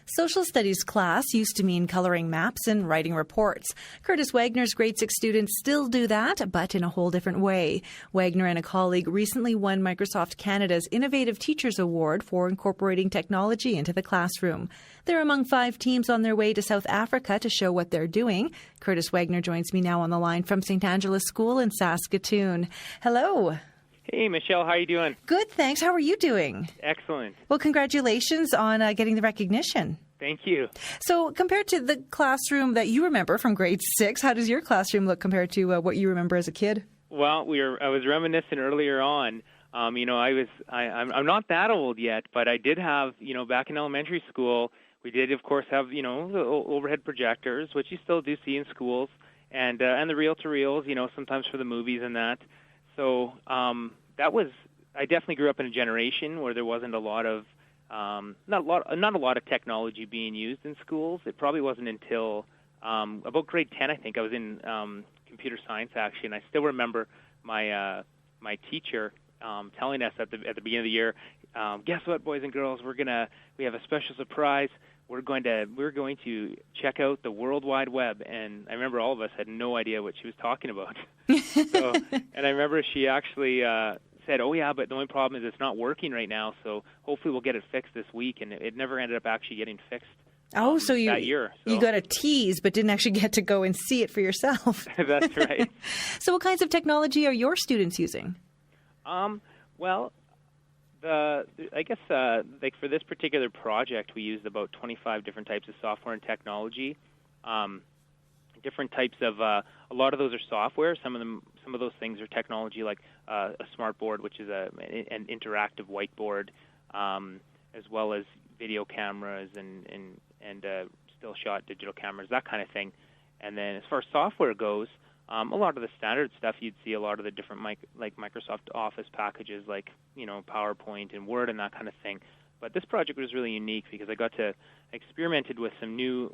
Social studies class used to mean coloring maps and writing reports. Curtis Wagner's grade 6 students still do that, but in a whole different way. Wagner and a colleague recently won Microsoft Canada's Innovative Teachers Award for incorporating technology into the classroom. They're among 5 teams on their way to South Africa to show what they're doing. Curtis Wagner joins me now on the line from St. Angela's School in Saskatoon. Hello. Hey, Michelle, how are you doing? Good, thanks. How are you doing? Excellent. Well, congratulations on getting the recognition. Thank you. So compared to the classroom that you remember from grade 6, how does your classroom look compared to what you remember as a kid? Well, I was reminiscing earlier on. I'm not that old yet, but I did have, back in elementary school, we did, of course, have, the overhead projectors, which you still do see in schools, and the reel-to-reels, sometimes for the movies and that. So I definitely grew up in a generation where there wasn't a lot of not a lot of technology being used in schools. It probably wasn't until about grade 10, I think. I was in computer science actually, and I still remember my teacher telling us at the beginning of the year, guess what, boys and girls, we have a special surprise. We're going to check out the World Wide Web, and I remember all of us had no idea what she was talking about. And I remember she actually said, "Oh yeah, but the only problem is it's not working right now. So hopefully we'll get it fixed this week." And it never ended up actually getting fixed. So that year. You got a tease, but didn't actually get to go and see it for yourself. That's right. So what kinds of technology are your students using? Well, I guess like for this particular project, we used about 25 different types of software and technology. Different types of a lot of those are software. Some of those things are technology, like a smart board, which is an interactive whiteboard, as well as video cameras and still shot digital cameras, that kind of thing. And then as far as software goes, a lot of the standard stuff, you'd see a lot of the different like Microsoft Office packages, like PowerPoint and Word and that kind of thing. But this project was really unique because I got to experimented with some new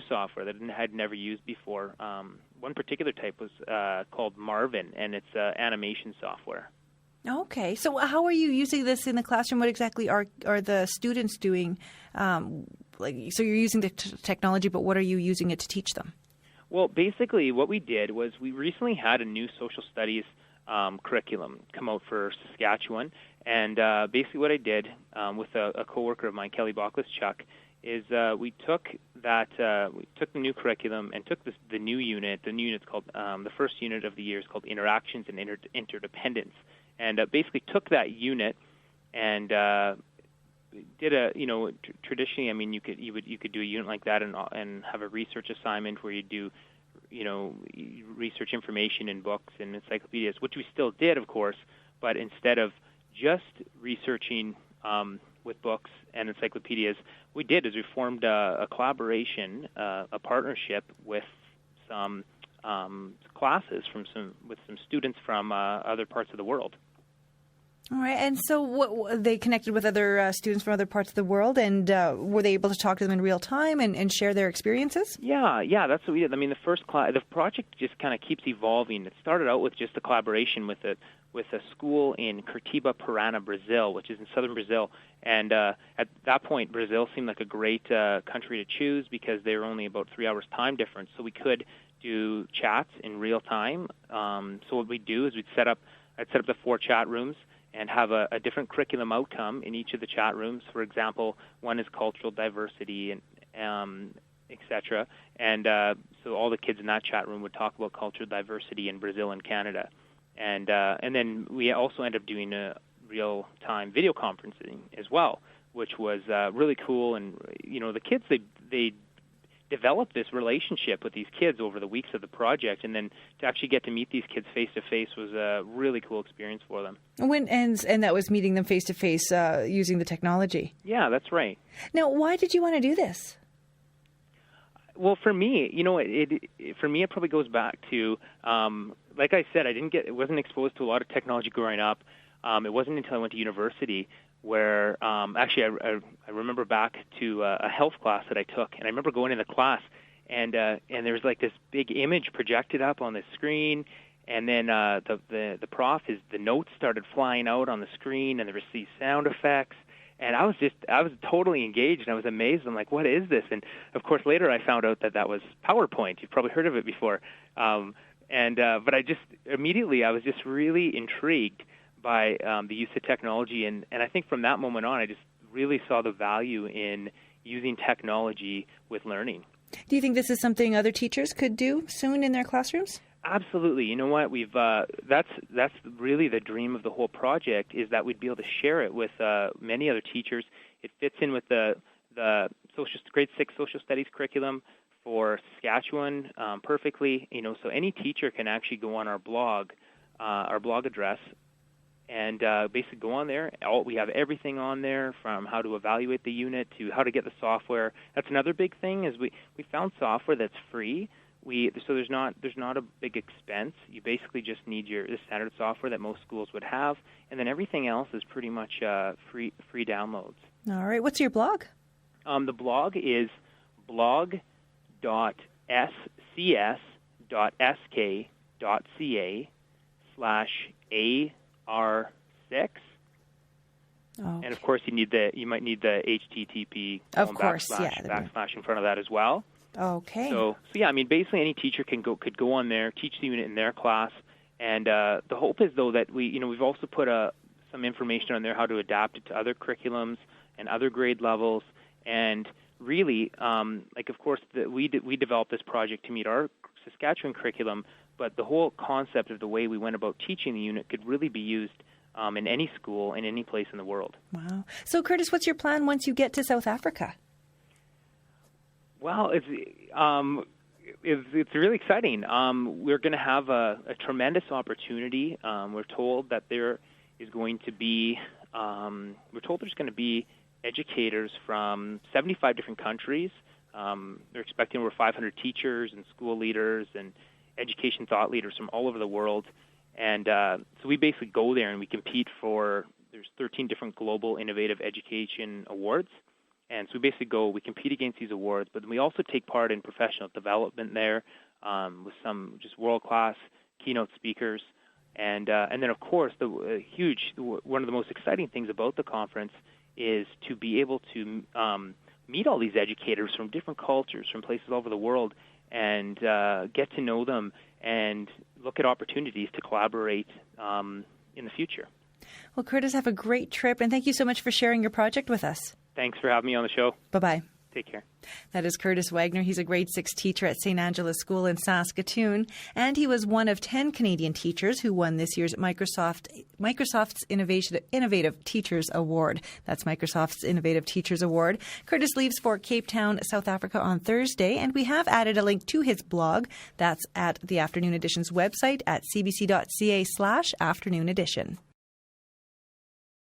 software that I had never used before. One particular type was called Marvin, and it's animation software. Okay, so how are you using this in the classroom? What exactly are the students doing? So you're using the technology, but what are you using it to teach them? Well, basically what we did was we recently had a new social studies curriculum come out for Saskatchewan, and basically what I did with a coworker of mine, Kelly Bockless-Chuck, is we took the new curriculum and took the new unit. The new unit's called the first unit of the year is called Interactions and Interdependence, and basically took that unit and did traditionally. I mean, you could do a unit like that and have a research assignment where you do research information in books and encyclopedias, which we still did, of course, but instead of just researching with books and encyclopedias, we formed a collaboration, a partnership with some classes with some students from other parts of the world. All right, and so they connected with other students from other parts of the world, and were they able to talk to them in real time and share their experiences? Yeah, that's what we did. I mean, the project just kind of keeps evolving. It started out with just a collaboration with a school in Curitiba, Paraná, Brazil, which is in southern Brazil. And at that point, Brazil seemed like a great country to choose because they were only about 3 hours time difference, so we could do chats in real time. So what we'd do is I'd set up the 4 chat rooms and have a different curriculum outcome in each of the chat rooms. For example, one is cultural diversity and etc. And so all the kids in that chat room would talk about cultural diversity in Brazil and Canada. And then we also ended up doing a real-time video conferencing as well, which was really cool. And the kids they developed this relationship with these kids over the weeks of the project, and then to actually get to meet these kids face-to-face was a really cool experience for them. And that was meeting them face-to-face using the technology? Yeah, that's right. Now, why did you want to do this? Well, for me, it probably goes back to, like I said, I wasn't exposed to a lot of technology growing up. It wasn't until I went to university where actually I remember back to a health class that I took, and I remember going in the class, and there was like this big image projected up on the screen, and then the notes started flying out on the screen, and there was these sound effects, And I was totally engaged, and I was amazed. I'm like, what is this? And of course, later I found out that was PowerPoint. You've probably heard of it before. But I was just really intrigued by the use of technology, and I think from that moment on, I just really saw the value in using technology with learning. Do you think this is something other teachers could do soon in their classrooms? Absolutely. You know what? That's really the dream of the whole project, is that we'd be able to share it with many other teachers. It fits in with the grade 6 social studies curriculum for Saskatchewan perfectly. So any teacher can actually go on our blog address, and basically go on there. We have everything on there, from how to evaluate the unit to how to get the software. That's another big thing, is we found software that's free. So there's not a big expense. You basically just need the standard software that most schools would have, and then everything else is pretty much free downloads. All right. What's your blog? The blog is blog.scs.sk.ca/AR6. Oh. And of course, you might need the HTTP backslash in front of that as well. Okay. So yeah, I mean, basically any teacher could go on there, teach the unit in their class, and the hope is, though, that we've also put some information on there how to adapt it to other curriculums and other grade levels, and really, of course, we developed this project to meet our Saskatchewan curriculum, but the whole concept of the way we went about teaching the unit could really be used in any school in any place in the world. Wow. So, Curtis, what's your plan once you get to South Africa? Well, it's really exciting. We're going to have a tremendous opportunity. We're told that there's going to be educators from 75 different countries. They're expecting over 500 teachers and school leaders and education thought leaders from all over the world. And so we basically go there and we compete there's 13 different global innovative education awards. And so we compete against these awards, but then we also take part in professional development there with some just world-class keynote speakers. And then, of course, one of the most exciting things about the conference is to be able to meet all these educators from different cultures, from places all over the world, and get to know them and look at opportunities to collaborate in the future. Well, Curtis, have a great trip, and thank you so much for sharing your project with us. Thanks for having me on the show. Bye-bye. Take care. That is Curtis Wagner. He's a grade 6 teacher at St. Angela's School in Saskatoon, and he was one of 10 Canadian teachers who won this year's Microsoft's Innovative Teachers Award. That's Microsoft's Innovative Teachers Award. Curtis leaves for Cape Town, South Africa on Thursday, and we have added a link to his blog. That's at the Afternoon Edition's website at cbc.ca/afternoon edition.